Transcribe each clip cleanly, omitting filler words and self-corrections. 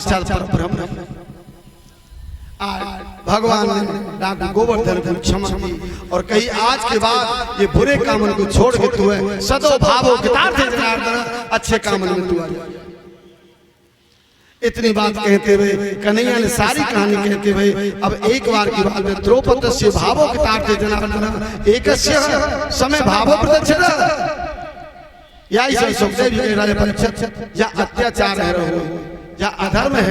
ब्रह्म भगवान ने डॉक्टर गोवर्धन को क्षमा की और कही आज के बाद ये बुरे कामन को छोड़ के तू है सदो भावो जनार्दन अच्छे कामन में तू आ जा। इतनी बात कहते हुए कन्हैया ने सारी कहानी कहते हुए अब एक बार की बात में द्रौपदस्य भावो जनार्दन एकस्य समय भावो प्रदक्षिण या इसे सुखदेव जी कह रहे परीक्षित या अत्याचार है रहो या अधर्म है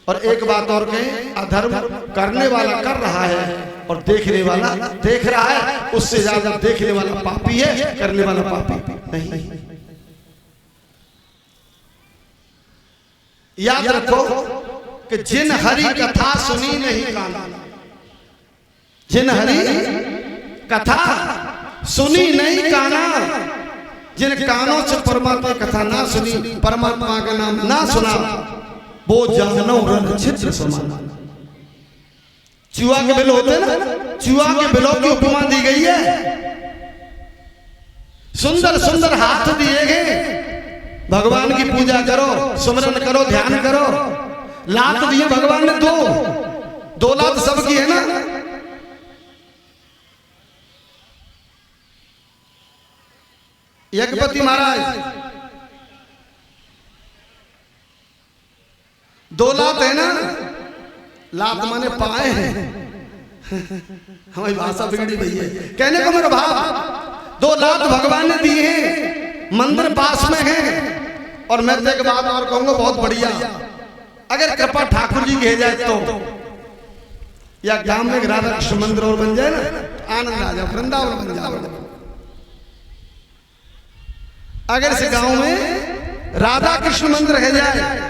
और एक बात और कहें अधर्म करने वाला कर रहा है और देखने वाला देख रहा है, उससे ज्यादा देखने वाला पापी है, करने वाला पापी नहीं। याद रखो कि जिन हरि कथा सुनी नहीं काना, जिन हरि कथा सुनी नहीं काना, जिन कानों से परमात्मा कथा ना सुनी, परमात्मा का नाम ना सुना, वो जानो रण छिद्र समान। चूहा के बिल होते ना, चूहा के बिलों की उपमा दी गई है। सुंदर सुंदर हाथ दिए गए, भगवान की पूजा करो, सुमरन करो, ध्यान करो। लात दिए भगवान ने दो लात सबकी है ना। यज्ञपति महाराज दो लात है ना, लात माने पाए हैं। हमारी भाषा बिगड़ी हुई है। कहने को मेरा भाव दो लात भगवान ने दिए हैं, मंदिर पास में है। और मैं एक बात और कहूंगा बहुत बढ़िया, अगर कृपा ठाकुर जी कह जाए तो या गांव में राधा कृष्ण मंदिर और बन जाए ना, आनंद आ जाए, वृंदावन बन जाए। अगर इस गांव में राधा कृष्ण मंदिर रह जाए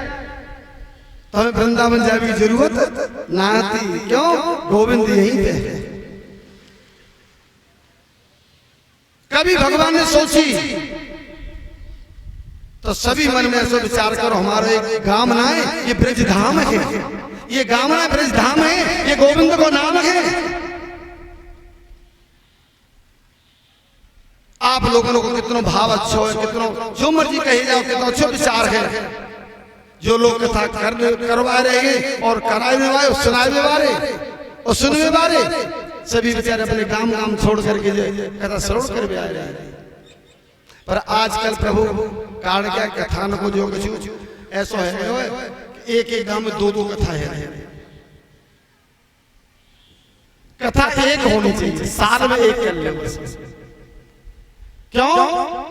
तो हमें वृंदावन जाने की जरूरत ना आती। क्यों? गोविंद यहीं पे है। कभी भगवान ने सोची तो सभी मन में ऐसा विचार करो, हमारा एक गांव ना है, ये ब्रज धाम है, ये गांव ना ब्रज धाम है, ये गोविंद को नाम है। आप लोगों को कितना भाव अच्छा है, कितना जो मर्जी कही जाओ, कितना अच्छा विचार है। जो लोग कथा करवा रहे हैं और कराने वाले, सुनाने वाले और सुनने वाले, सभी बेचारे अपने काम छोड़ करके कथा श्रवण कर भी आ रहे हैं। पर आजकल प्रभु काढ़ क्या कथान को जो कुछ ऐसा है, एक गांव में दो कथा है। कथा एक होनी चाहिए, साल में एक कर ले। क्यों?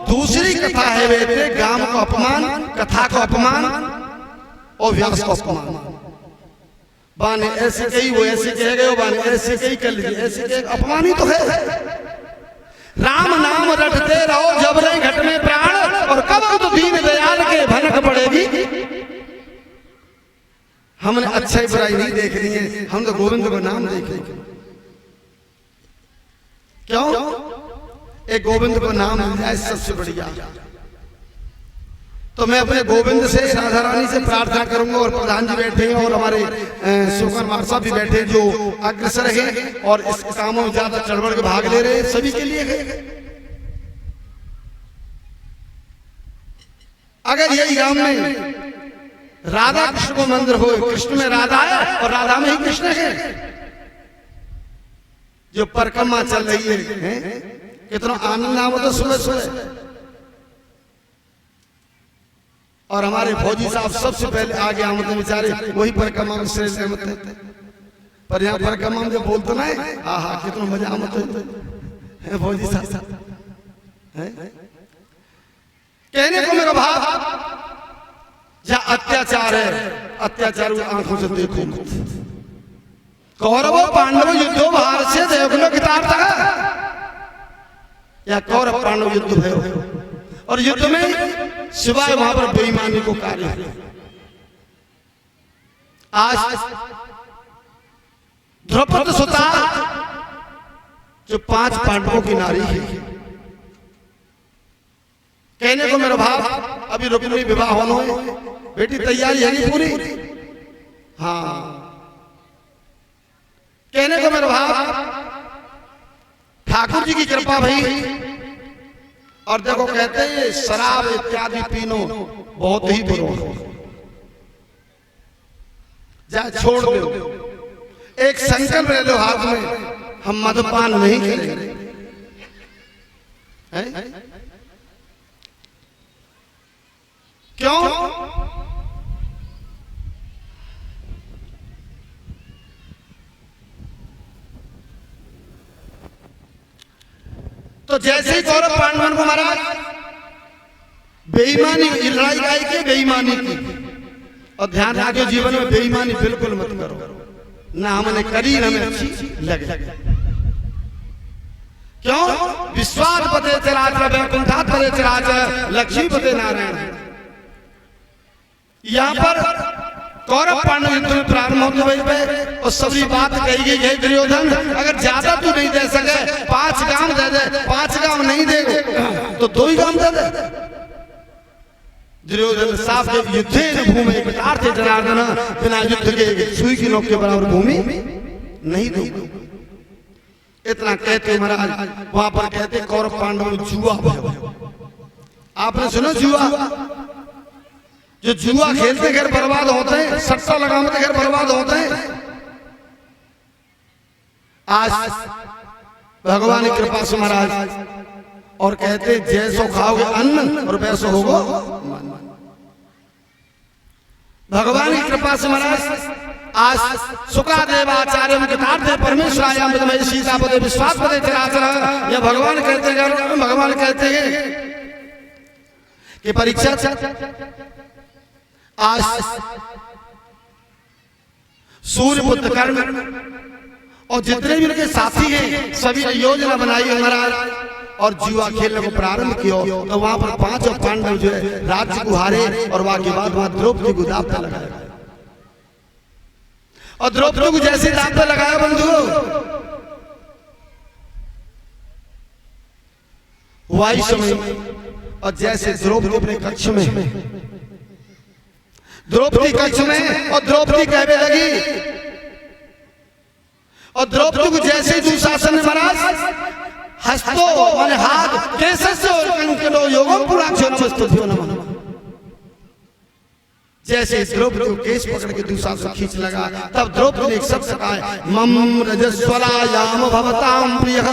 दूसरी कथा है वे गांव को अपमान, कथा को अपमान और व्यास को अपमान। बाने ऐसे कही, वो ऐसे कह गए, बाने ऐसे कही कर लीजिए, ऐसे कह, अपमान ही तो है। राम नाम रटते रहो जब रहे घट में प्राण, और कब तो दीन दयाल के भनक पड़ेगी। हमने अच्छाई बुराई नहीं देखनी है, हम तो गोविंद को नाम देखेंगे। क्यों? एक गोविंद को नाम मिल जाए सबसे बढ़िया। तो मैं अपने गोविंद से, राधा रानी से प्रार्थना करूंगा, और प्रधान जी बैठे हैं और हमारे सुकर मार साहब भी बैठे जो अग्रसर हैं और इस कामों में ज्यादा चढ़ के भाग ले रहे हैं, सभी के लिए है। अगर यही गांव में राधा कृष्ण को मंदिर हो, कृष्ण में राधा है और राधा में ही कृष्ण है, जो परिक्रमा चल रही है, कितना आनंद आवत है सुबह सुबह। और हमारे फौजी साहब सबसे पहले आगे आमत है, बेचारे वही परिक्रमा में श्रेष्ठ रहमत है। पर यहाँ परिक्रमा में जब बोलते ना, आहा कितना मजा आमत है फौजी साहब। कहने को मेरा भाव, जहाँ अत्याचार है, अत्याचार आंखों से देखो मत। कौरवों पांडवों युद्धों बाहर से देखो किताब तक, या कौरव पांडव युद्ध है, और युद्ध में सिवाय वहां पर बेईमानी को कार्य है। आज द्रौपदी सुता जो 5 पांडवों की नारी है, कहने को मेरा भाव, अभी रुक्मिणी विवाह होना है, बेटी तैयारी है पूरी। हाँ, कहने को मेरा भाव, ठाकुर जी की कृपा भाई। और देखो कहते हैं शराब इत्यादि पीनो बहुत ही बुरा। जा छोड़ दो, एक संकल्प ले लो हाथ में, हम मदपान नहीं करेंगे। क्यों? तो जैसे ही कौरव पांडवन को महाराज बेईमानी, लड़ाई गाय की बेईमानी की, और ध्यान रखियो जीवन में बेईमानी बिल्कुल मत करो, ना हमने करी ना हमें अच्छी लगे। क्यों? विश्वास पते चराच वैकुंठात पते चराच लक्ष्मी पते नारायण। यहाँ पर कौरव पांडव युद्ध में प्रारंभ होते हुए और सभी बात कही गई है, दुर्योधन अगर ज्यादा तू नहीं दे सके 5 गांव दे दे, 5 गांव नहीं दे तो 2 ही गांव दे दे। दुर्योधन साफ के युद्धे भूमि पितार्थे जनार्दन, बिना युद्ध के सुई की नोक के बराबर भूमि नहीं दो। इतना कहते महाराज वहां पर कहते कौरव पांडव जुआ। आपने सुना जुआ? जो जुआ खेलते घर बर्बाद होते हैं, सट्टा लगाते घर बर्बाद होते हैं। आज भगवान की कृपा से महाराज और कहते जैसो खाओगे अन्न और वैसो होगा। भगवान की कृपा से महाराज आज सुकादेव आचार्य परमेश्वरायाम सीतापदे विश्वासपदे चराचर, यह भगवान कहते हैं, भगवान कहते हैं कि परीक्षा आज सूर्य पुत्र कर्ण और जितने भी उनके साथी हैं सभी ने योजना बनाई है महाराज और जुआ खेलने को प्रारंभ किया। तो वहां पर 5 पांडव जो है राज्य को हारे और वहां के बाद वहां द्रौपदी को दांव पे लगाया। और द्रौपदी को जैसे दांव पे लगाया बंधु, वही समय और जैसे द्रौपदी अपने कक्ष में, द्रौपदी कक्ष में और द्रौपदी कहने लगी, और द्रौपदी को जैसे दुशासन ने महाराज हस्तो माने हाथ कैसे से कंकणो योगम पुराक्षो नमस्तुभ्यो नमः, जैसे द्रौपदी को केस पकड़ के दुशासन खींच लगा, तब द्रौपदी ने एक शब्द कहा, मम रजस्वलायाम भवताम प्रियः।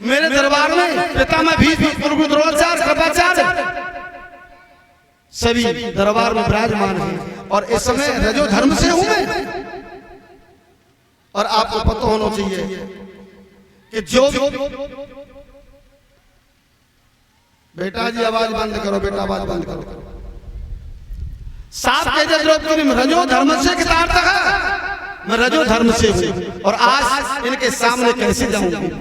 मेरे दरबार में पितामह भीष्म द्रोणाचार्य कृपाचार्य सभी दरबार में विराजमान हैं और इस समय रजो धर्म से हूं मैं। और आपको पता होना चाहिए कि जो बेटा जी आवाज बंद करो, बेटा आवाज बंद करो। साफ कहते द्रौपदी में रजो धर्म से किताब तक मैं रजो धर्म से हूं और आज इनके सामने कैसे जाऊंगी।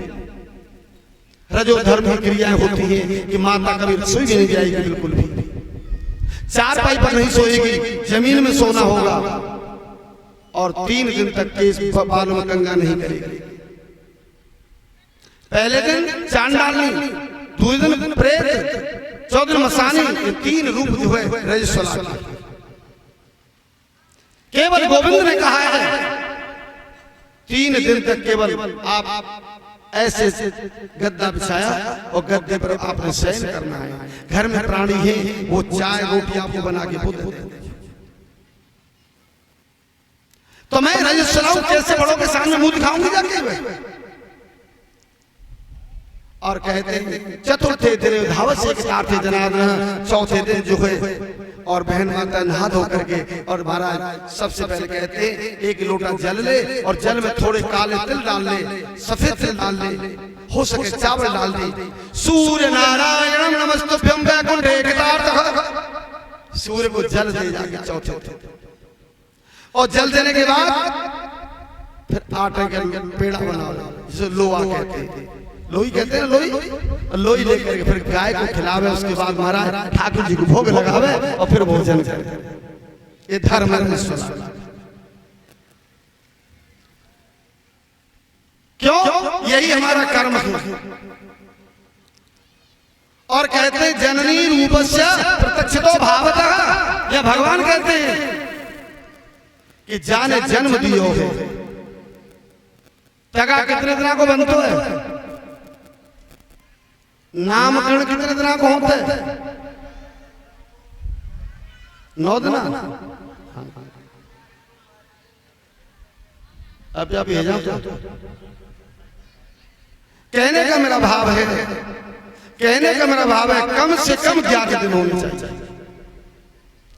रजो धर्म की क्रियाएं होती है कि माता कभी रसोई नहीं जाएगी, बिल्कुल भी 4 पाई पर नहीं सोएगी, जमीन में सोना होगा और 3 दिन तक केस बालों में कंघा नहीं करेगी। पहले दिन चांडालनी, दूसरे दिन प्रेत, चौथे दिन मसानी, ये 3 रूप जो है रजस्वला। केवल गोविंद ने कहा है 3 दिन तक केवल आप ऐसे गद्दा बिछाया और गद्दे पर आपने शयन करना है। घर में प्राणी है वो चाय रोटी आपको बना के देते हैं। तो मैं रजस्वला कैसे बड़ों के सामने मुंह दिखाऊंगी जाके? और कहते हैं चतुर्थे दिन धावत से थे जनार्दन, चौथे दिन जो है और बहन माता नहा धो करके और महाराज सबसे पहले कहते हैं 1 लोटा जल ले और जल में थोड़े काले तिल डाल ले, सफेद तिल डाल ले, हो सके चावल डाल दे। सूर्य नारायण नमस्तुभ्यं वैकुंठे कृतार्थः, सूर्य को जल दे जाके चौथे दिन। और जल देने के बाद फिर आटे का पेड़ा बनाओ, जिसे लोआ कहते हैं, लोई कहते हैं, लोई लेकर के फिर गाय को खिलावे। उसके बाद महाराज ठाकुर जी को भोग लगावे और फिर भोजन करे। ये धर्म है। क्यों? यही हमारा कर्म है। और कहते हैं जननी रूपस्य प्रत्यक्षतो भावतः, यह भगवान कहते हैं कि जाने जन्म दियो है। टका कितने दिना को बनते है? नामकरण कितने दिना को होता है? 9 दिना। अब आप भेजा कहने का मेरा भाव है, कहने का मेरा भाव है कम से कम 11 दिन होने चाहिए,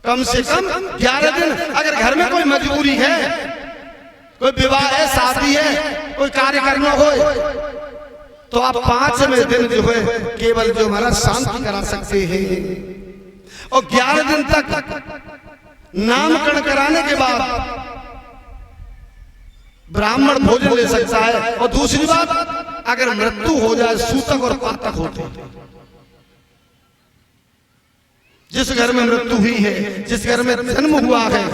कम से कम 11 दिन। अगर घर में कोई मजबूरी है, कोई विवाह है, शादी है, कोई कार्य करना हो, तो आप 5वें दिन जो है केवल जो हमारा शांति करा सकते हैं, और 11 दिन तक नामकरण कराने के बाद ब्राह्मण भोजन ले सकता है। और दूसरी बात, अगर मृत्यु हो जाए, सूतक और पातक होते हैं। जिस घर में मृत्यु हुई है, जिस घर में जन्म हुआ है,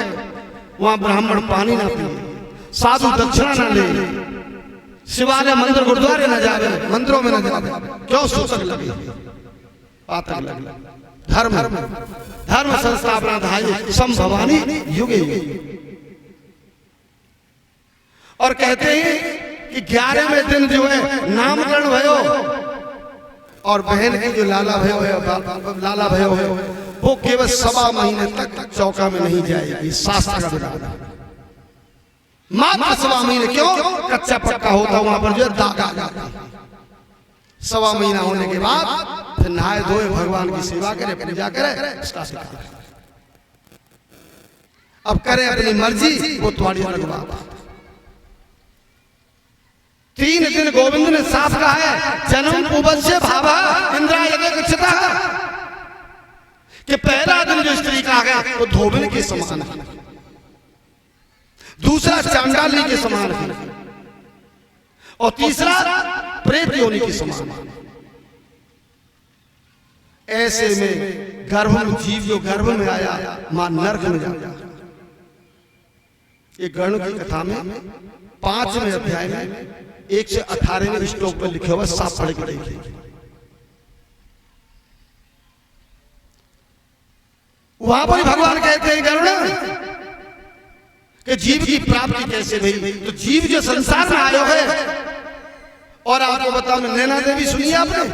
वहां ब्राह्मण पानी ना पिए, साधु दक्षिणा ना ले, शिवालय मंदिर गुरुद्वारे न जावे, मंदिरों में न जावे। क्यों? सूतक लगे, पातक लगे। धर्म संस्थापना धाय संभवानी युगे युगे। और कहते हैं कि 11वें दिन जो है नामकरण भयो, और बहन की जो लाला भयो है वो केवल 1.25 महीने तक चौका में नहीं जाएगी। शास्त्र का विधान मात्र 1.25 महीने। क्यों? कच्चा पक्का होता वहां पर जो है दाग आ जाता। 1.25 महीना होने के बाद फिर नहाए धोए, भगवान की सेवा करे, पूजा करे, इसका सिखा। अब करे अपनी मर्जी, वो तुम्हारी अलग बात। 3 दिन गोविंद ने साफ कहा है, जन्म पूर्वस्य भावा इंद्रायते गच्छता, कि पहला दिन जो स्त्री का है वो धोबन के समान है, दूसरा चांडाली के समान है, और तीसरा प्रेत योनि के समान है। ऐसे में गर्भ में जीव जो गर्भ में आया, मां नरक में जाता। ये गण की कथा में 5वें अध्याय में 1 से 18वें श्लोक पर लिखे हुआ, साफ पढ़ के देखिए। वहां पर भगवान कहते हैं गरुड़ कि जीव की प्राप्ति कैसे भई? तो जीव जो संसार में आयो है, और आपको बताओ, नैना देवी सुनिए आपने?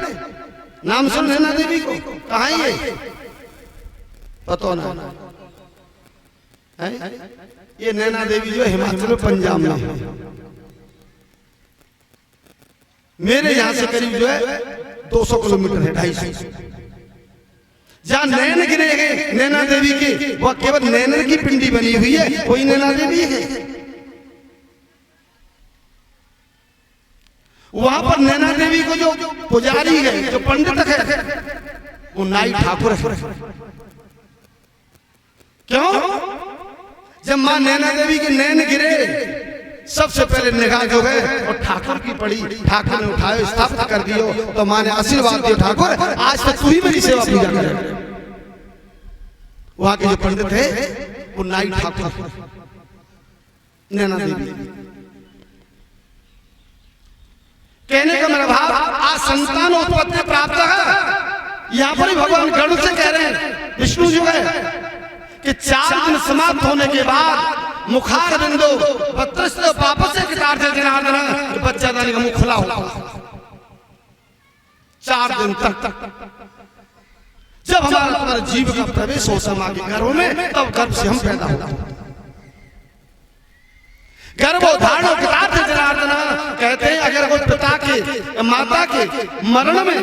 नाम सुन नैना देवी को? कहां है ये? पता ना है? ये नैना देवी जो हिमाचल में, पंजाब में है। मेरे यहां से करीब जो है 200 किलोमीटर है, 250। जहां नैन गिरे गए नैना देवी के, वह केवल नैनर की पिंडी बनी हुई है, कोई नैना देवी है। वहां पर नैना देवी को जो पुजारी है, जो पंडित है, वो नाई ठाकुर है। क्यों? जब मां नैना देवी के नैन गिरे, सबसे पहले निगाह जो है और ठाकुर की पड़ी। ठाकुर ने उठाए, स्थापित कर दियो, तो मां ने आशीर्वाद दिया, ठाकुर आज तक तू ही मेरी सेवा पूजा करे। वहां के जो पंडित है वो नाई ठाकुर, नैना देवी। कहने का मेरा भाव, आज संतान उत्पत्ति प्राप्त है। यहां पर ही भगवान गरुड़ से कह रहे हैं, विष्णु जो है, कि 4 दिन समाप्त होने के बाद मुखार बिंदु पत्रस्थ वापस से कितार से जनार्दन, बच्चा दानी का मुख खुला होगा 4 दिन तक। जब हमारा जीव का प्रवेश हो समा के गर्भ में, तब गर्भ से हम पैदा होता है। गर्भोधारण किताब से जनार्दन कहते हैं, अगर कोई पिता के माता के मरण में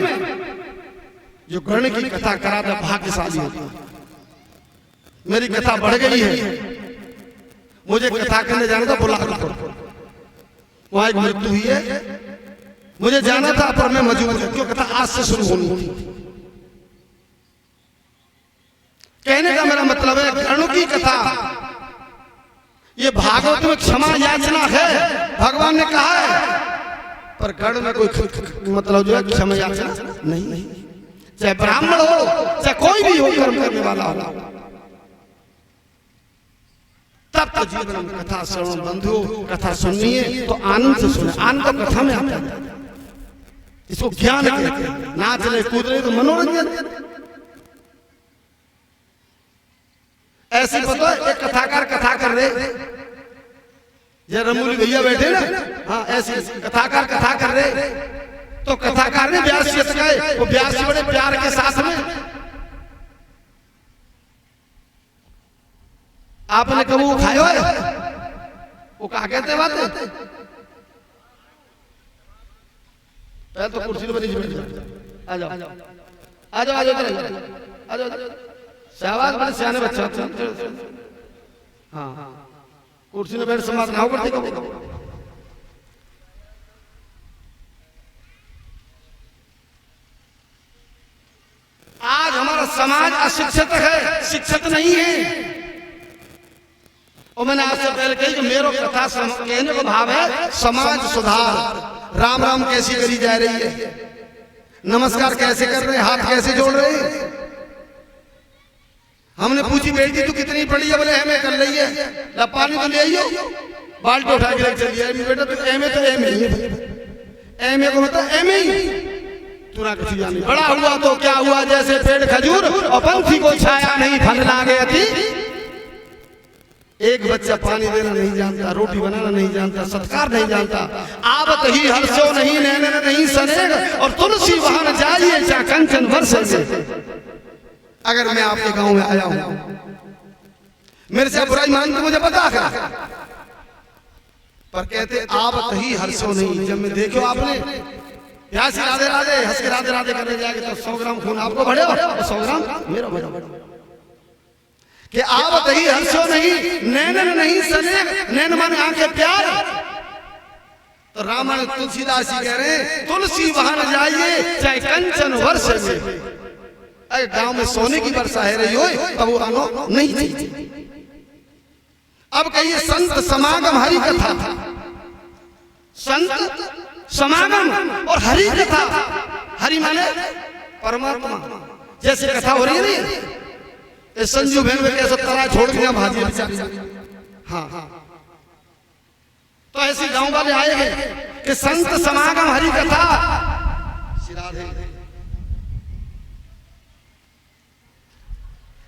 जो गण की कथा करा था, भाग्यशाली होता है। मेरी कथा बढ़ गई है, मुझे कथा करने जाना था बुलाकर, वहां एक मृत्यु हुई है, मुझे जाना था पर मैं मजबूर था, क्यों? कथा आज से शुरू होनी थी। कहने का मेरा मतलब है, गण की कथा ये भागवत में क्षमा याचना है, भगवान ने कहा है, पर गण में कोई मतलब जो है क्षमा याचना नहीं। चाहे ब्राह्मण हो, चाहे कोई भी हो कर्म करने वाला हो, तब तो जीवन में कथा श्रवण बंधु, कथा सुनिए तो आनंद से सुने। आनंद कथा में आता है, इसको ज्ञान कहते हैं। नाच ले कूद रहे तो मनोरंजन। ऐसे पता है, एक कथाकार कथा कर रहे, ये रमूली भैया बैठे ना, हाँ ऐसे कथाकार कथा कर रहे, तो कथाकार ने व्यास जी से कहे, वो व्यास जी बड़े प्यार के साथ में, आपने कबू खायो है? वो कहा कहते बात पहले तो कुर्सी पर नीचे बैठ जाओ। आ जाओ आ जाओ आ जाओ आ जाओ शाबाश बड़े सियाने बच्चा। हाँ कुर्सी में बैठ समाज ना करते आज हमारा समाज अशिक्षित है, शिक्षित नहीं है। और मैंने आपसे पहले कही कि मेरा कथा कहने का भाव है समाज सुधार। राम राम कैसी करी जा रही है, नमस्कार कैसे कर रहे हैं, हाथ कैसे जोड़ रहे हैं। हमने पूछी बेटी तू कितनी पढ़ी है, बोले एमए कर रही है। ला पानी तो ले आइयो, बाल्टी उठा के चली आई। बेटा तू एमए तो एमए एमए को मतलब एमए ही तू ना कुछ जानी। बड़ा हुआ तो क्या हुआ, जैसे पेड़ खजूर और पंछी को छाया नहीं फल लागे अति। एक बच्चा पानी देना नहीं जानता, रोटी बनाना नहीं जानता, सत्कार नहीं जानता। आवत ही हर्षो नहीं, नैन नहीं सनेग, और तुलसी वहां जाइए चा कंचन वर्षे से। अगर मैं आपके गांव में आया हूं, मेरे से बुराई मानते मुझे पता है, पर कहते आवत ही हर्षो नहीं। जब मैं देखो आपने यहाँ से राधे राधे हंस के राधे राधे करने जाएंगे तो 100 ग्राम खून आपको बढ़े और 100 ग्राम मेरा बढ़े। कि आवत ही हर्षो नहीं, नैनन नहीं सने, नैन माने आंखें प्यार। तो रामायण तुलसीदास जी कह रहे हैं तुलसी वहां जाइए चाहे कंचन वर्ष में। अरे गांव में सोने की वर्षा है रही हो तब वो आनो नहीं चाहिए। अब कहिए संत समागम हरि कथा, संत समागम और हरि कथा। हरि माने परमात्मा। जैसे कथा हो रही है ना, संजू बहन में कैसे तरा छोड़ दिया भाजी बेचारी। हाँ तो ऐसे गांव वाले आए हैं कि संत समागम हरि कथा।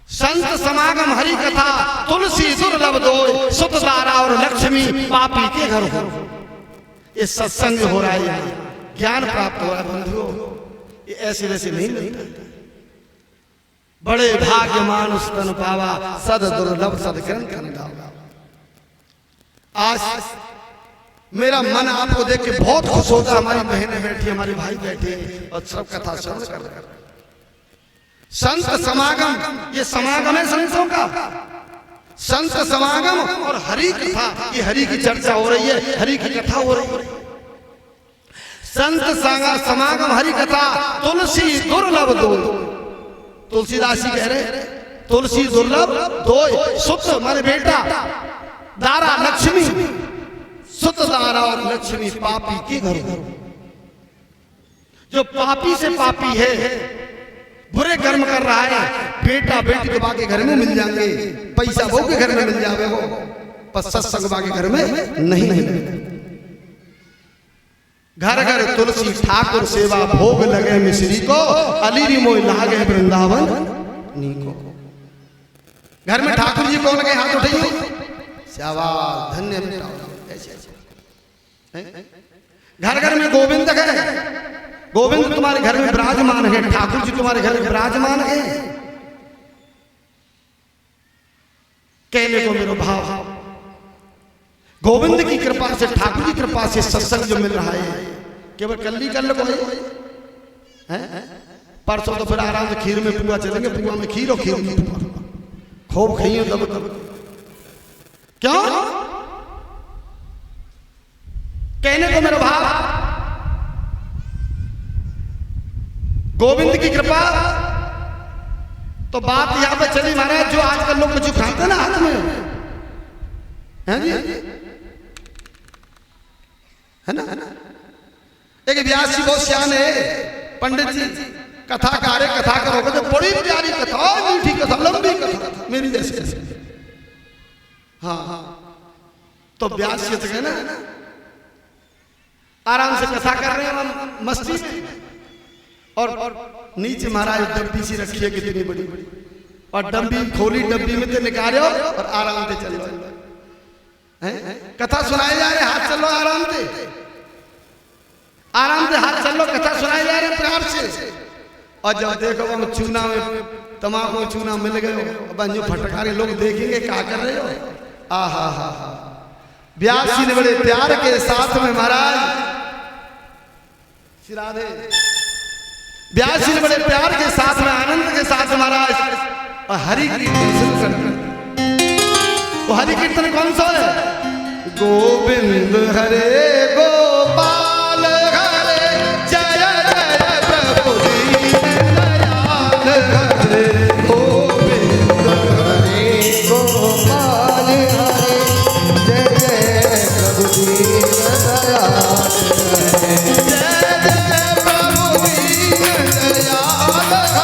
संत समागम हरि कथा, तुलसी दुर्लभ दो, सुतदारा और लक्ष्मी पापी के घर हो। ये सत्संग हो रहा है, ज्ञान प्राप्त हो रहा है बंधुओं। ये ऐसे वैसे नहीं मिलता। बड़े भाग्यमान उस तन पावा, सद दुर्लभ सदकरण कर गावा। आज मेरा मन आपको देख के बहुत खुश होता। हमारी बहनें बैठी, हमारे भाई बैठे और सब कथा श्रवण कर रहे। संत समागम, ये समागम है संतों का। संत समागम और हरि कथा, ये हरि की चर्चा हो रही है, हरि की कथा हो रही है। संत समागम हरि कथा, तुलसी दुर्लभ दो। तुलसीदास जी कह रहे तुलसी दुर्लभ दो, सुत माने बेटा, दारा लक्ष्मी, सुत दारा और लक्ष्मी पापी के घर। जो पापी से पापी है, बुरे कर्म कर रहा है, बेटा बेटी तो बाके घर में मिल जाएंगे, पैसा बहू के घर में मिल जावे हो, पर सत्संग बाके घर में नहीं मिलेगा। घर घर तुलसी ठाकुर सेवा, भोग लगे मिश्री को, अलीरी मोय लागे वृंदावन नीको। घर में ठाकुर जी कौन लगे, हाथ उठाइए। शाबाश, धन्य बेटा। घर घर में गोविंद है, गोविंद तुम्हारे घर में विराजमान है, ठाकुर जी तुम्हारे घर में विराजमान है। कहने को मेरा भाव, गोविंद की कृपा से, ठाकुर की कृपा से सत्संग जो मिल रहा है, केवल कल ही कर लो हैं। परसों तो फिर आराम से खीर में पुआ चलेंगे, पुआ में खीर और खीर में पुआ खूब खाइए दब दब। क्यों? कहने को मेरा भाव, गोविंद की कृपा। तो बात यहां पे चली महाराज, जो आजकल लोग कुछ खाते ना हाथ में, है जी, है ना। एक व्यास जी बहुत सियाने पंडित जी, कथाकार है, कथा करोगे तो बड़ी प्यारी कथा, मीठी कथा, लंबी कथा, मेरी जैसी। हाँ हाँ, तो व्यास जी तो ना आराम से कथा कर रहे हैं मस्ती में, और नीचे महाराज डब्बी सी रखी है कितनी बड़ी बड़ी, और डब्बी खोली, डब्बी में तो निकालो और आराम से चलो। कथा सुनाए जा रहे, हाथ चलो आराम से, आराम से हाथ चलो, कथा सुनाए जा रहे प्यार से। और जब देखो हम चूना में, तमाकू चूना मिल गए, अब जो फटकारे लोग देखेंगे क्या कर रहे हो। आ हा हा हा, व्यास जी ने बड़े प्यार के साथ में महाराज श्री राधे व्यास जी ने बड़े प्यार के साथ में आनंद के साथ महाराज और हरि कीर्तन शुरू कर दिया। वो हरि कीर्तन कौन सा है? गोविंद हरे गोपाल हरे जय जय प्रभु दीनदयाल हरे गोविंद हरे गोपाल हरे जय जय प्रभु दीनदयाल हरे जय जय प्रभु दीनदयाल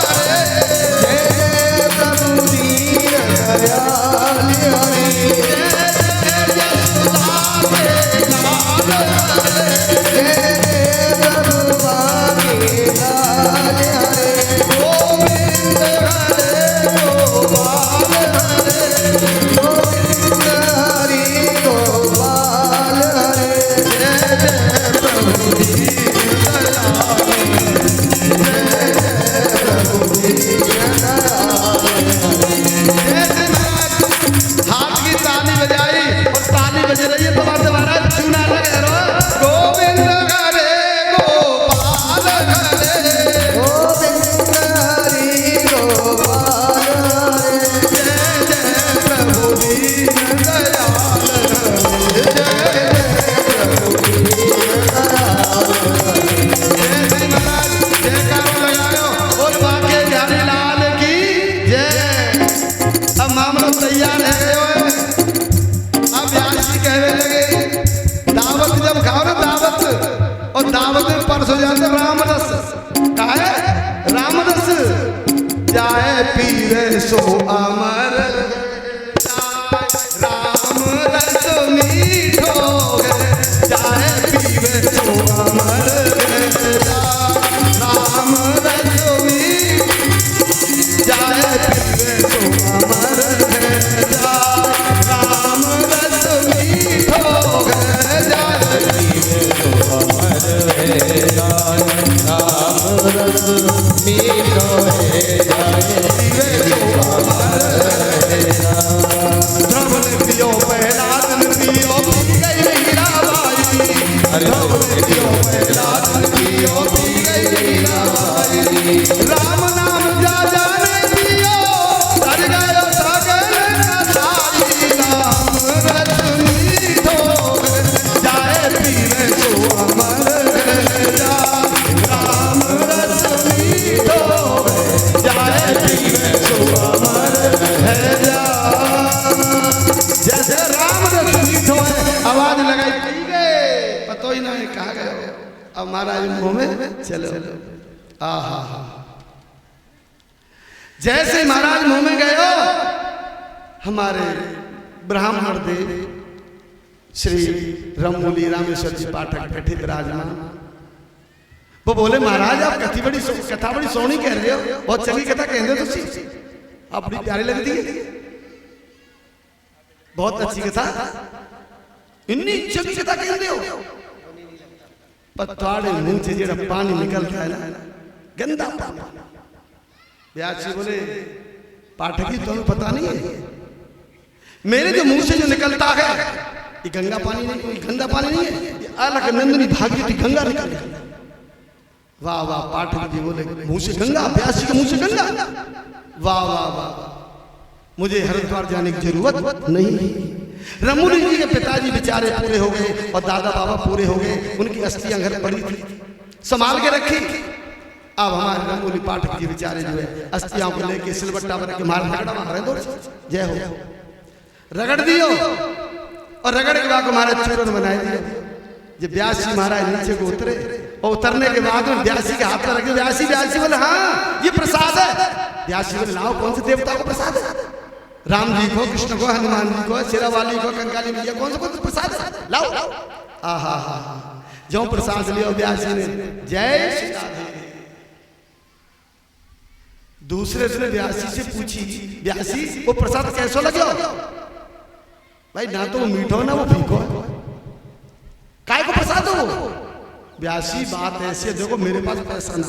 हरे जय जय प्रभु दीनदयाल हरे सो अमर राम रस मीठो जाए पीवे सो अमर राम रस जाए पीवे सो अमर राम रस मीठो जाए पीवे सो अमर राम रस मीठो जाए राम नाम जा जाने दियो तर गयो सगल कसाई राम रस मीठो जाए पीवे सो अमर राम रस मीठो जाए पीवे सो अमर है जैसे राम रस मीठो है आवाज लगाई पी गए पतो ही ना कहा गया अब महाराज मुंह में चलो आहा जैसे महाराज मुंह में गए हमारे ब्राह्मण देव श्री रमूली रामेश्वर जी पाठक बैठे विराजमान। वो बोले महाराज आप कथा बड़ी सोहनी कह रहे हो, बहुत चंगी कथा कह रहे हो तुसी, आप बड़ी प्यारी लगती है, बहुत अच्छी कथा, इन्नी चंगी कथा कह रहे हो। पर थोड़े मुंह से जेड़ा पानी निकलता है ना गंदा पानी। व्यास जी बोले पाठक जी तुम्हें पता नहीं है मेरे जो मुंह से जो निकलता है ये गंगा पानी नहीं, कोई गंदा पानी नहीं है, ये अलकनंदनी भागीरथी गंगा निकल। वाह वाह पाठक जी बोले मुंह से गंगा, व्यास जी के मुंह से गंगा, वाह वाह वाह, मुझे हरिद्वार जाने की जरूरत नहीं। रमूली जी के पिताजी बेचारे पूरे हो गए और दादा बाबा पूरे हो गए, उनकी अस्थियां घर पड़ी थी संभाल के रखी। अब हमारे रमूली पाठक जी बेचारे जो है अस्थियां को लेके सिलबट्टा बना के मार रगड़ा दो जय हो रगड़ दियो और रगड़ के बाद हमारे चूरन बनाए दिए। जब व्यास जी महाराज नीचे को उतरे और उतरने के बाद में व्यास जी के हाथ में रखे, व्यास जी बोले हाँ ये प्रसाद है। व्यास जी बोले लाओ कौन से देवता को प्रसाद है? राम जी को, कृष्ण को, हनुमान जी को, शेरावाली को, कंकाली मैया, कौन सा प्रसाद है? लाओ आहा हा जो प्रसाद लियो व्यास जी ने जय श्री राधे। दूसरे दिन व्यास जी से पूछी व्यास जी वो प्रसाद कैसा लगे? भाई ना तो वो मीठो ना वो फीको, काय को प्रसाद हो? व्यास जी बात ऐसी है देखो मेरे पास पैसा ना,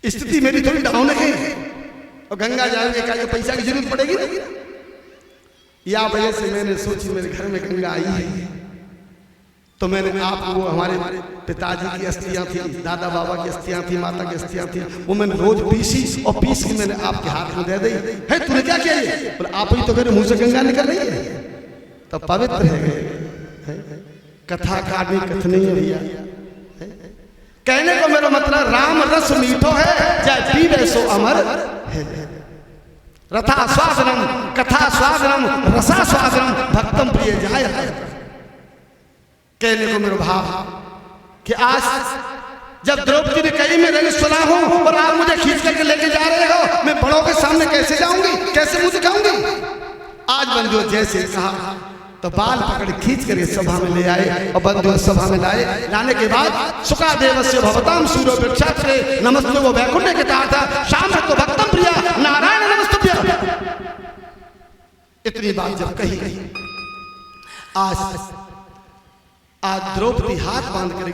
स्थिति मेरी थोड़ी डाउन है और गंगा जाएंगे क्या पैसा की जरूरत पड़ेगी ना। या वजह से मैंने सोची मेरे घर में गंगा आई है, तो मैंने आपको वो हमारे पिताजी की अस्थियां थी, दादा बाबा की अस्थियां थी, माता की अस्थियां थी, वो मैंने रोज पीसी और पीस के मैंने आपके हाथ में दे दी है। तूने क्या किया ये? बोले आप ही तो मेरे मुंह से गंगा निकल रही है, तो पवित्र है। कथा काटनी कथनी है भैया। कहने को मेरा मतलब राम रस मीठो है, जय पीवे सो अमर है। रथा स्वादनम कथा स्वादनम रसा स्वादनम भक्तम प्रिय जाय। कहने को मेरा भाव कि आज जब द्रौपदी ने कही मैं रंग सुना हूं और आप मुझे खींच करके लेके जा रहे हो, मैं बड़ों के सामने कैसे जाऊंगी, कैसे मुझे दिखाऊंगी? आज बंधु जैसे कहा तो बाल पकड़ खींच कर सभा में ले आए और बंधु सभा में लाए। लाने के बाद सुका देवस्य भवताम सूरो वृक्षात्रे नमस्ते वो वैकुंठ के था शाम तो भक्तम प्रिया नारायण नमस्तुभ्य। इतनी बात जब कही आज द्रौपदी हाथ बांध कर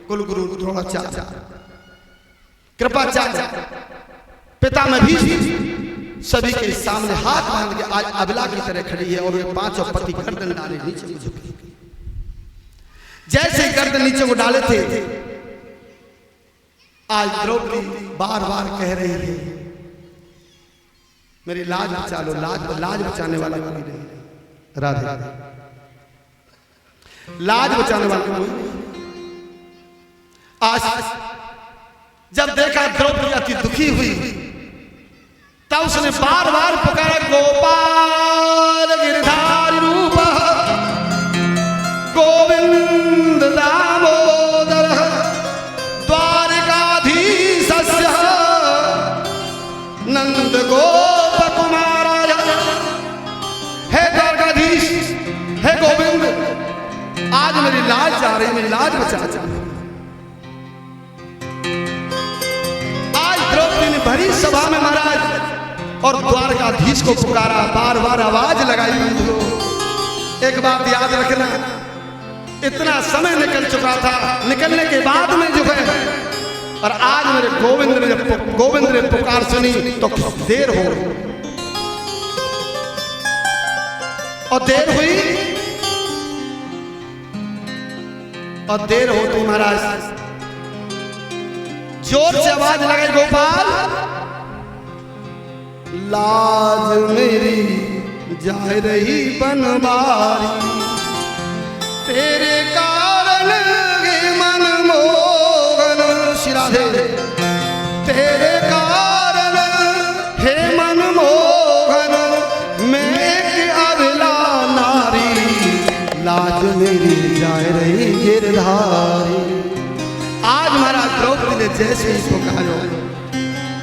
कुलगुरु द्रोणाचार्य कृपाचार्य पिता में भी सभी के सामने हाथ बांध के आज अबला की तरह खड़ी है और वे पांचों पति गर्दन डाले नीचे को झुकी। जैसे गर्दन नीचे को डाले थे, आज द्रौपदी बार बार कह रही है मेरी लाज बचा लो, लाज बचाने वाला कोई नहीं। राधे लाज बचाने वाला कोई नहीं। आज जब देखा द्रौपदी अति दुखी हुई, तब उसने बार बार पुकारा गोपाल गिरधारी रूप गोविंद दामोदर द्वारकाधीश नंद गोप कुमार। हे द्वारकाधीश, हे गोविंद, आज मेरी लाज जा रही, मेरी लाज बचा। आज द्रौपदी ने भरी सभा में महाराज और द्वारकाधीश को पुकारा, बार बार आवाज लगाई। एक बात याद रखना, इतना समय निकल चुका था, निकलने के बाद में जो है, और आज मेरे गोविंद ने पुकार सुनी तो देर हो, और देर हुई और देर होती महाराज जोर से आवाज लगाई गोपाल लाज मेरी जा रही बनवारी, तेरे कारण हे मन मोहन शिराधे, तेरे कारण हे मन मोहन मैं एक अबला नारी, लाज मेरी जा रही गिरधारी। आज महाराज द्रौपदी ने जैसे ही पुकारो,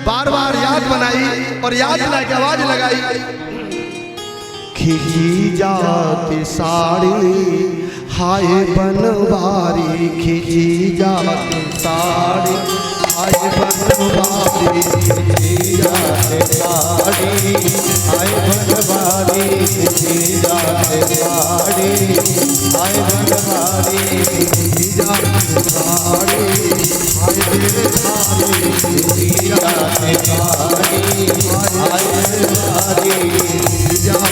बार बार याद बनाई और याद लाके आवाज लगाई, खिंची जाती साड़ी हाय बनवारी, खिंची जाती साड़ी हाय बनवारी, खिंची जाती साड़ी हाय बनवारी, खिंची जाती साड़ी हाय बनवारी, खिंची जाती साड़ी हाय बनवारी, खिंची जाती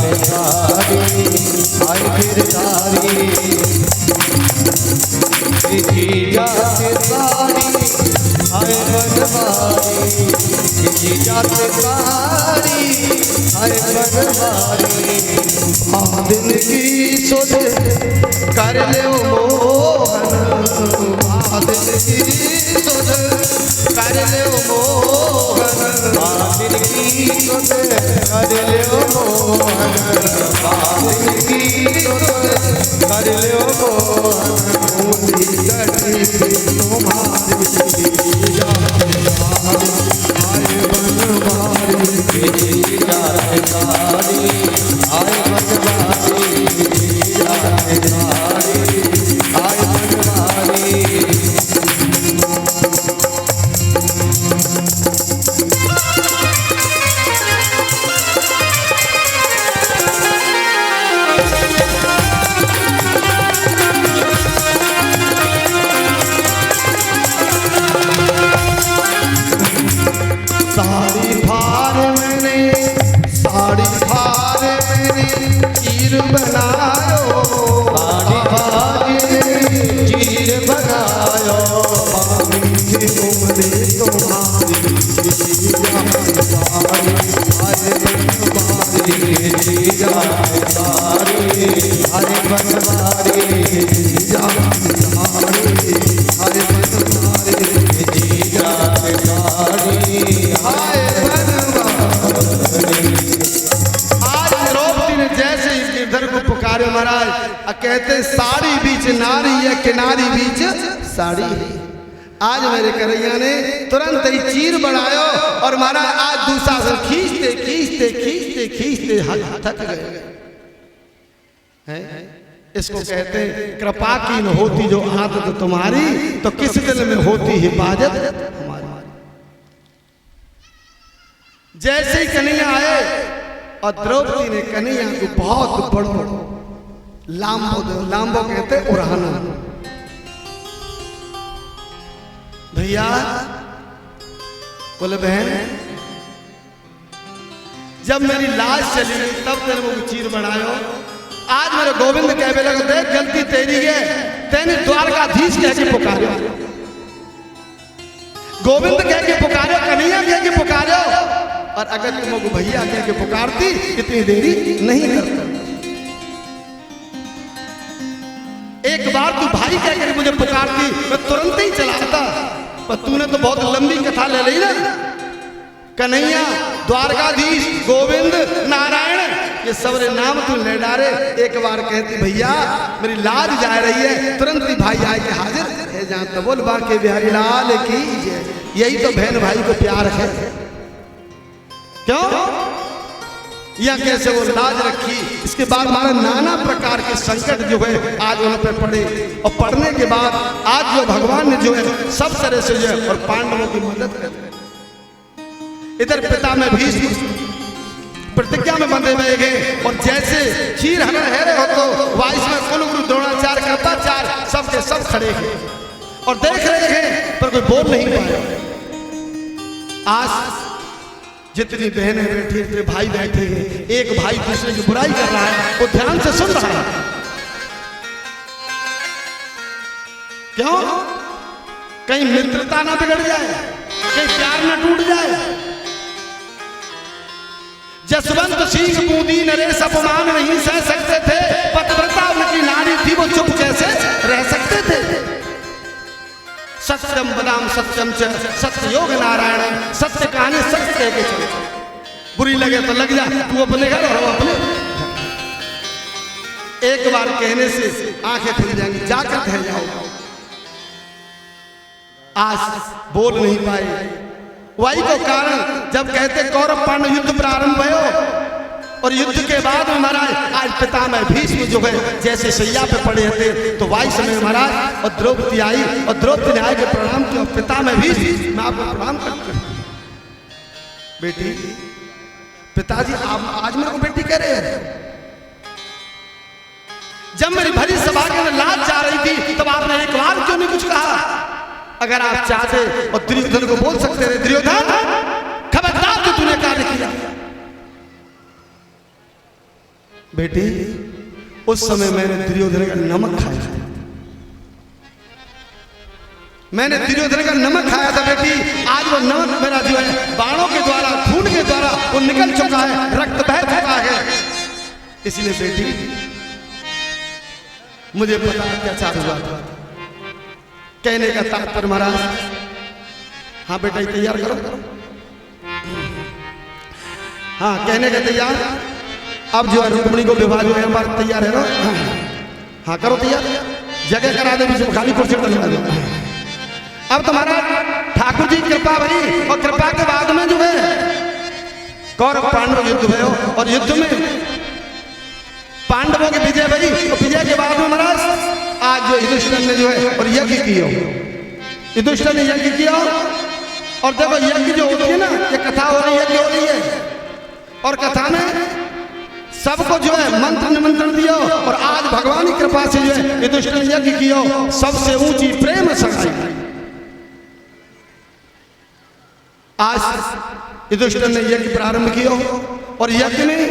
साड़ी हाय बनवारी, खिंची जाती साड़ी दिन की सुध कर ले मोहन, दिन की सुध कर ले मोहन, दिन की सुध कर ले मोहन, दिन की सुध कर ले मोहन, तुम्हारी आए बनवारी, आए बनवारी, आए बनवारी। साड़ी फाड़ मैंने साड़ी फाड़ मैंने चीर बनायो साड़ी फाड़ चीर बनायो पानी के उमरे तुम्हारी साड़ी हरे बनवारी जीजा साड़ी हरे बनवारी जीजा साड़ी हाय बनवारी। आज द्रौपदी ने जैसे ही गिरधर को पुकारे महाराज कहते साड़ी बीच नारी है किनारी बीच साड़ी है। आज मेरे करैया ने तुरंत ही चीर बढ़ायो और महाराज आज दूसरा से खींचते खींचते खींचते खींचते थक गए हैं। इसको कहते हैं कृपा की न होती जो आदत तुम्हारी तो किस दिल में होती हिफाजत हमारी। जैसे ही कन्हैया आए और द्रौपदी ने कन्हैया को बहुत बड़ो लांबो कहते उड़ाना। भैया बोले बहन जब मेरी लाश चली गई तब तेरे वो चीर बढ़ायो। आज मेरे गोविंद कहने लगे देख गलती तेरी है तेने द्वारकाधीश कह के पुकारो गोविंद कह के पुकारो कन्हैया कह के पुकारो और अगर तुम भैया कह के पुकारती इतनी देरी नहीं करता। एक बार तू भाई कह के मुझे पुकारती मैं तुरंत ही चलाता पर तूने तो बहुत लंबी कथा ले ली ना। कन्हैया द्वारकाधीश गोविंद नारायण ये सबरे नाम तू ले डारे। एक बार कहती भैया मेरी लाज जा रही है तुरंत ही भाई आए के हाजिर है जहां तो बोल बाके बिहारी लाल की यही तो बहन भाई को प्यार है। क्यों या कैसे वो लाज रखी। इसके बाद हमारा नाना प्रकार के संकट जो है आज उन पर पड़े और पढ़ने के बाद आज जो भगवान ने जो है सब तरह से जो है और पांडवों की मदद कर। इधर पिता में भीष्म प्रतिज्ञा में बंधे हुए गए और जैसे क्षीर हरण है रहे हो तो वाइस में कुल गुरु द्रोणाचार्य कृपाचार्य सबके सब खड़े हैं और देख रहे हैं पर कोई बोल नहीं पाया। आज जितनी बहनें बैठी जितने भाई बैठे हैं एक भाई दूसरे की बुराई कर रहा है वो ध्यान से सुन रहा है। क्यों कहीं मित्रता ना बिगड़ जाए कहीं प्यार ना टूट जाए। जसवंत सिंह बूंदी नरेश अपमान नहीं सह सकते थे पतिव्रता उनकी नारी थी वो चुप कैसे रह सकते थे। सत्यम बदाम सत्यम च सत्य योग नारायण सत्य कहानी सत्य कह के चले। बुरी लगे तो लग जा तू अपने घर और अपने एक बार कहने से आंखें खुल जाएंगी जाकर ठहर जाओ। आज बोल नहीं पाए वही को कारण जब कहते कौरव पांडव युद्ध प्रारंभ भयो और युद्ध के बाद महाराज आज पितामह भीष्म जो है जैसे सैया पे पड़े थे तो वाई समय महाराज और द्रौपदी आई और द्रौपदी ने आए के प्रणाम किया। पितामह भीष्म मैं आपको प्रणाम करता हूं। बेटी पिताजी आप आज मेरे को बेटी कह रहे हैं। जब मेरी भरी सभा के अंदर लाज जा रही थी तब आपने एक बार क्यों नहीं कुछ कहा। अगर आप चाहते और दुर्योधन को बोल सकते थे दुर्योधन खबरदार जो तूने कार्य किया। बेटी उस समय मैंने दुर्योधन का नमक खाया था। मैंने दुर्योधन का नमक खाया था बेटी। आज वो नमक मेरा जो है बाणों के द्वारा खून के द्वारा वो निकल चुका है रक्त बह चुका है। इसलिए बेटी मुझे पता अत्याचार हुआ था। कहने का तात्पर्य महाराज हाँ बेटा तैयार करो। हाँ कहने का तैयार अब जो है रुक्मिणी को विवाह जो है हमारा तैयार है ना। हाँ करो तैयार जगह करा दे बीच खाली कुर्सी पर लगा दो। अब तुम्हारा ठाकुर जी कृपा भई और कृपा के बाद में जो है कौरव पांडव युद्ध भयो और युद्ध में पांडवों की विजय भई और विजय के बाद में महाराज आज जो युधिष्ठिर ने जो है और यज्ञ किया युधिष्ठिर ने यज्ञ किया और देखो यज्ञ जो होती है ना ये कथा हो रही यज्ञ हो रही है और कथा में सबको जो है मंत्र निमंत्रण दिया और आज भगवान की कृपा से जो है युधिष्ठिर ने यज्ञ किया सबसे ऊंची प्रेम सगाई। आज युधिष्ठिर ने यज्ञ प्रारंभ किया और यज्ञ में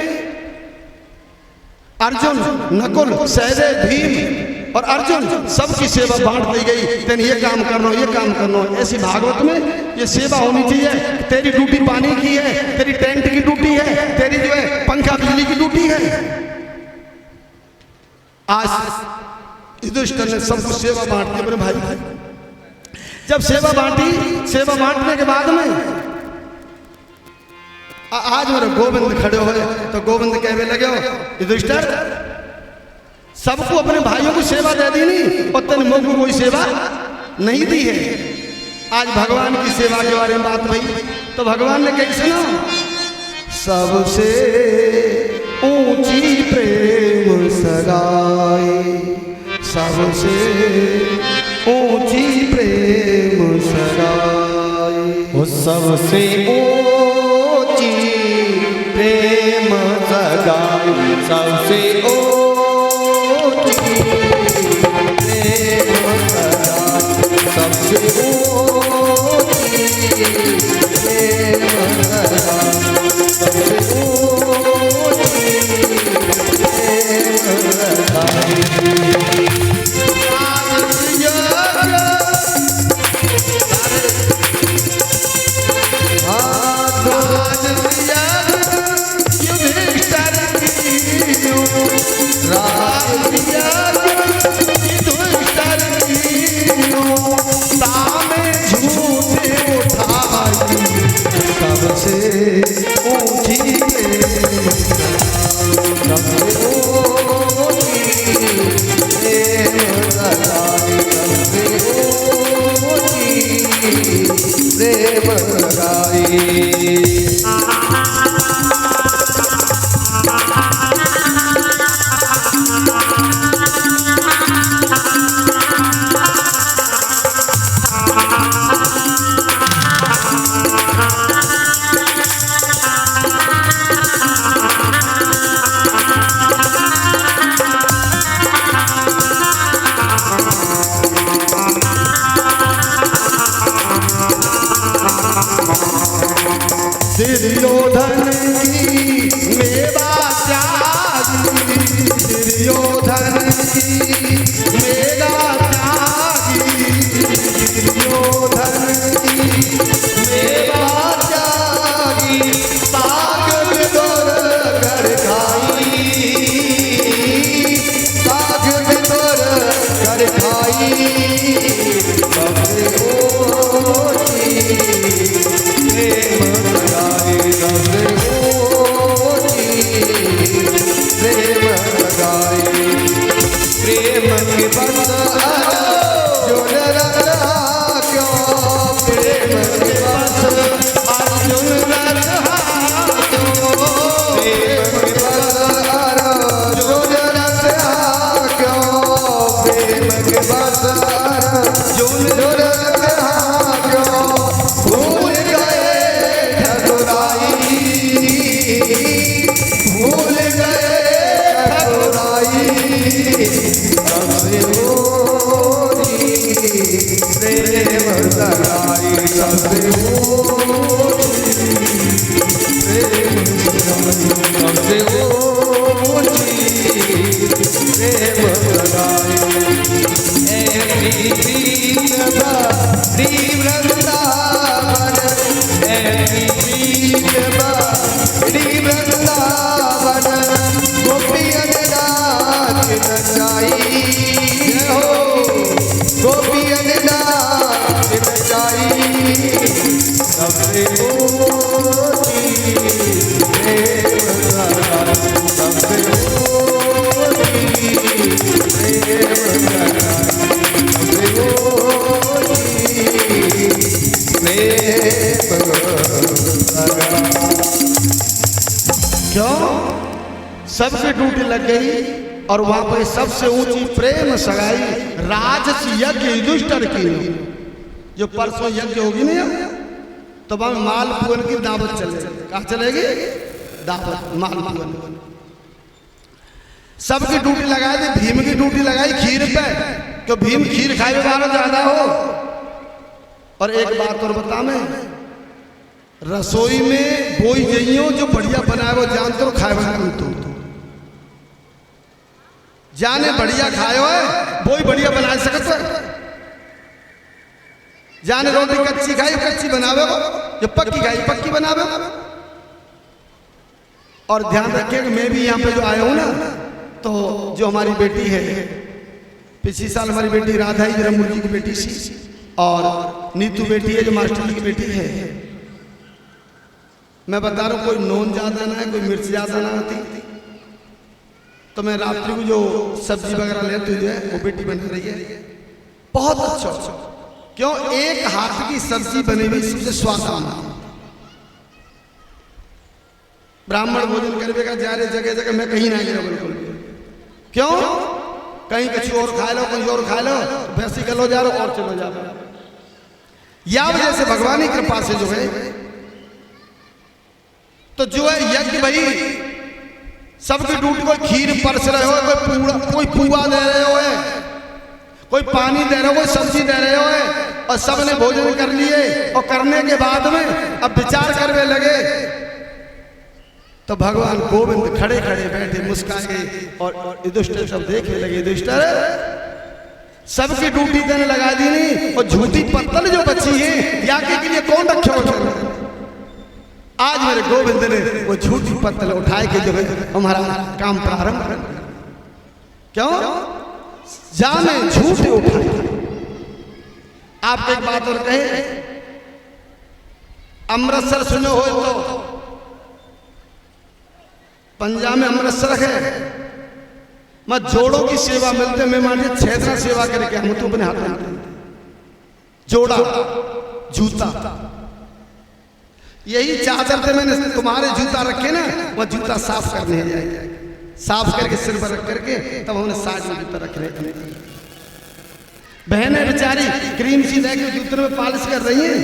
अर्जुन, नकुल, सहदेव, भीम और अर्जुन सबकी सेवा बांट दी गई। तेन ये काम करना, ये काम करना। ऐसी भागवत में ये सेवा होनी चाहिए। तेरी ड्यूटी पानी की है, तेरी टेंट की ड्यूटी है, तेरी जो है पंखा बिजली की ड्यूटी है। आज युधिष्ठिर ने सबको सेवा बांट दी अपने भाई। जब सेवा बांटी, सेवा बांटने के बाद में आज मेरे गोविंद खड़े हुए तो गोविंद कहने लगे, युधिष्ठिर सबको अपने भाइयों को सेवा दे दी नहीं और तेने मुझ को कोई सेवा नहीं दी है। आज भगवान की सेवा के बारे में बात हुई तो भगवान ने कैसे ना, सबसे ऊंची प्रेम सगाई, सबसे ऊंची प्रेम सगाई, सबसे ऊंची प्रेम सगाई, सबसे ऊंची प्रेम सगाई, सबसे ऊंची प्रेम सगाई, सबसे ऊंची प्रेम सगाई। दुर्योधन की मेवा त्यागी, दुर्योधन की मेवा त्यागी, दुर्योधन की मेवा त्यागी, साग बिदुर कर खाई, साग बिदुर कर खाई, सबसे ऊंची प्रेम सगाई, सबसे ऊंची प्रेम सगाई। प्रेम के बंध जो न रहा क्यों, प्रेम के बंध अर्जुन न रहा क्यों, प्रेम के बंध अर्जुन न रहा क्यों, प्रेम के बंध अर्जुन न रहा क्यों, भूल गए ठकुराई, भूल गए ठकुराई, सबसे ऊंची प्रेम सगाई, सबसे ऊंची प्रेम सगाई, सबसे ऊंची प्रेम सगाई। ऐसी प्रीत बड़ी वृंदावन, ऐसी प्रीत बड़ी वृंदावन, गोपियन नाच नचाई हो, गोपियन नाच नचाई, सबसे ऊंची प्रेम सगाई, सबसे ऊंची प्रेम सगाई, सबसे ऊंची प्रेम सगाई। क्यों? सबसे ड्यूटी लग गई और वहां पर सबसे ऊंची प्रेम सगाई राजस यज्ञ युधिष्ठिर की। जो परसों यज्ञ होगी ना तो वहां मालपुअन की दावत चलेगी। कहाँ चलेगी? दावत मालपुअन। सबकी ड्यूटी लगाई थी, भीम की ड्यूटी लगाई खीर पे, क्यों भीम खीर खाए वाला ज्यादा हो। और एक बात और बता मैं, रसोई में बोई जइयो जो बढ़िया बनाए वो जान तो खाए बना तो जाने बढ़िया खायो है बोई बढ़िया बना सकत है। जाने रोटी कच्ची खाई कच्ची बनावे जो पक्की खाई पक्की बनावे। और ध्यान रखिए कि मैं भी यहाँ पे जो आया हूँ ना तो जो हमारी बेटी है पिछली साल हमारी बेटी राधा ही ब्रह्म जी की बेटी थी और नीतू बेटी है जो मास्टर जी की बेटी है। मैं बता रहा हूँ कोई नून ज्यादा ना है कोई मिर्च ज्यादा ना होती तो मैं रात्रि को जो सब्जी वगैरह लेती हुई है वो बेटी बना रही है बहुत अच्छा। क्यों एक हाथ की सब्जी बनी हुई सबसे स्वाद ब्राह्मण भोजन करने का जा रहे जगह जगह मैं कहीं नहीं गया बिल्कुल। क्यों कहीं कुछ और खा लो कहीं और खा लो वैसे गलो जा रहा और चलो जा रहा। या वजह से भगवान की कृपा से जो है तो जो है यज्ञ भाई सबकी ड्यूटी कोई खीर परस रहे हो कोई पुआ दे रहे हो कोई पानी दे रहे हो कोई सब्जी दे रहे हो और सबने भोजन कर लिए और करने के बाद में अब विचार करने लगे तो भगवान गोविंद खड़े खड़े बैठे मुस्काए और युधिष्ठिर सब देखने लगे। युधिष्ठिर सबकी ड्यूटी देने लगा दी नहीं और झूठी पत्तल जो बची है याके के लिए कौन रखे हो। आज मेरे गोविंद ने वो झूठी पत्तल उठाए के जो है हमारा काम प्रारंभ कर क्यों जाने झूठे उठाए। आप एक बात और कहे अमृतसर सुनो हो तो पंजाब में अमृतसर है मैं जोड़ों की सेवा मिलते मैं मान लीजिए 6 दिन सेवा करके हम तो अपने हाथ में जोड़ा जूता यही चादर से मैंने तुम्हारे जूता रखे ना वह जूता साफ करने जाए साफ करके सिर पर रख करके तब हमने साइड में जूता रख रहे बहनें बेचारी क्रीम सी लेके जूते में पॉलिश कर रही हैं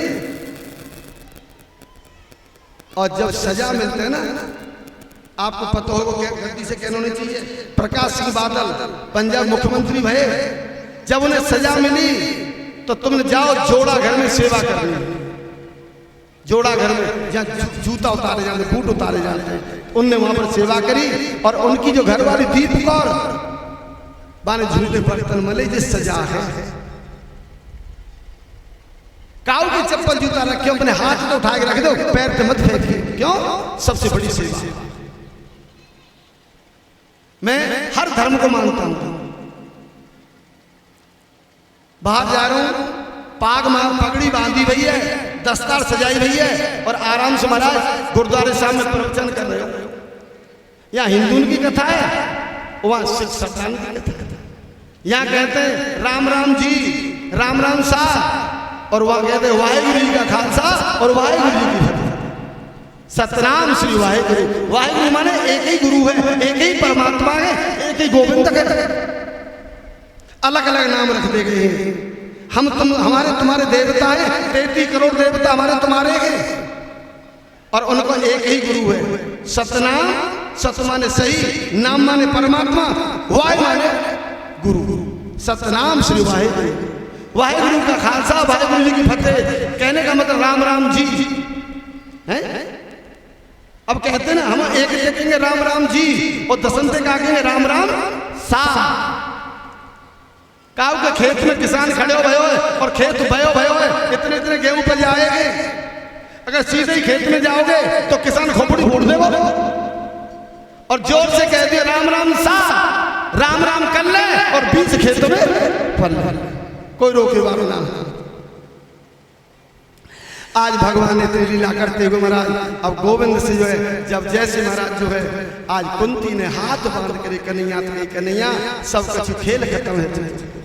और जब सजा मिलते हैं ना आपको पता होगा क्या गलती से कहना नहीं चाहिए। प्रकाश सिंह बादल पंजाब मुख्यमंत्री भये जब उन्हें सजा मिली तो तुमने जाओ जोड़ा घर में सेवा करनी जोड़ा घर में जहाँ जूता उतारे जाते बूट उतारे जाते उनने वहां पर सेवा करी और उनकी जो घर वाली दीप कौर बाने झूठे बर्तन मले जिस सजा है काऊ की चप्पल जूता रखे अपने हाथ में उठा के रख दो पैर पे मत फेंकिए क्यों सबसे बड़ी सेवा। मैं हर धर्म को मानता हूं बाहर जा रहा हूं पाग मार पगड़ी बांधी भई है दस्तार सजाई भई है और आराम से महाराज गुरुद्वारे सामने प्रवचन कर रहे हो। यहाँ हिंदू की कथा है वहां सिख सत्तान की कथा है। यहाँ कहते हैं राम राम जी राम राम साह और वहां कहते हैं वाहेगुरु जी का खालसा और वाहेगुरु जी की फतेह। सतनाम श्री वाहेगुरु वाहेगुरु माने एक ही गुरु है एक ही परमात्मा है एक ही गोविंद है। अलग अलग नाम रख दे गए हैं हम तुम हमारे तुम्हारे देवता है 33 करोड़ देवता हमारे तुम्हारे हैं और उनको एक ही गुरु है। सतनाम सत माने सही नाम माने परमात्मा वाहे माने गुरु। सतनाम श्री वाहेगुरु वाहेगुरु का खालसा वाहेगुरु जी की फतेह कहने का मतलब राम राम जी है। अब कहते ना हम एक देखेंगे राम राम जी और दसंते का कहेंगे राम राम सा। काऊ के खेत में किसान खड़े हो भयो और खेत भयो है इतने इतने गेहूं पर जाएंगे अगर सीधे ही खेत में जाओगे तो किसान खोपड़ी फोड़ देगा और जोर से कह दिया राम राम सा राम राम कर ले और बीच खेतों में फल कोई रोके वाला ना। आज भगवान ने तेरी लीला करते हुए महाराज अब गोविंद से जो है जब जैसे महाराज जो है आज कुंती ने हाथ बांध कर कन्हैया सब कुछ खेल खत्म है।